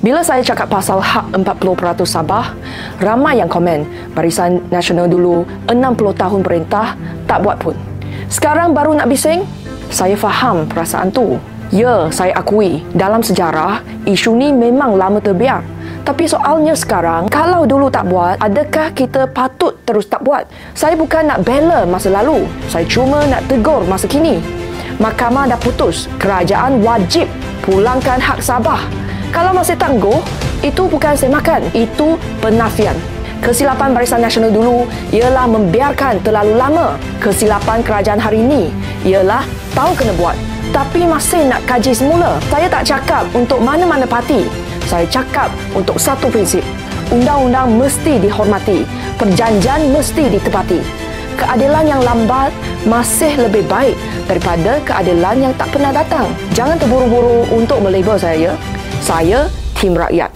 Bila saya cakap pasal hak 40% Sabah, ramai yang komen, Barisan Nasional dulu 60 tahun perintah, tak buat pun. Sekarang baru nak bising? Saya faham perasaan tu. Ya, saya akui, dalam sejarah, isu ni memang lama terbiar. Tapi soalnya sekarang, kalau dulu tak buat, adakah kita patut terus tak buat? Saya bukan nak bela masa lalu. Saya cuma nak tegur masa kini. Mahkamah dah putus, kerajaan wajib pulangkan hak Sabah. Kalau masih tangguh, itu bukan semakan, itu penafian. Kesilapan Barisan Nasional dulu ialah membiarkan terlalu lama. Kesilapan kerajaan hari ini ialah tahu kena buat, tapi masih nak kaji semula. Saya tak cakap untuk mana-mana parti. Saya cakap untuk satu prinsip. Undang-undang mesti dihormati. Perjanjian mesti ditepati. Keadilan yang lambat masih lebih baik daripada keadilan yang tak pernah datang. Jangan terburu-buru untuk melabel saya. Saya tim rakyat.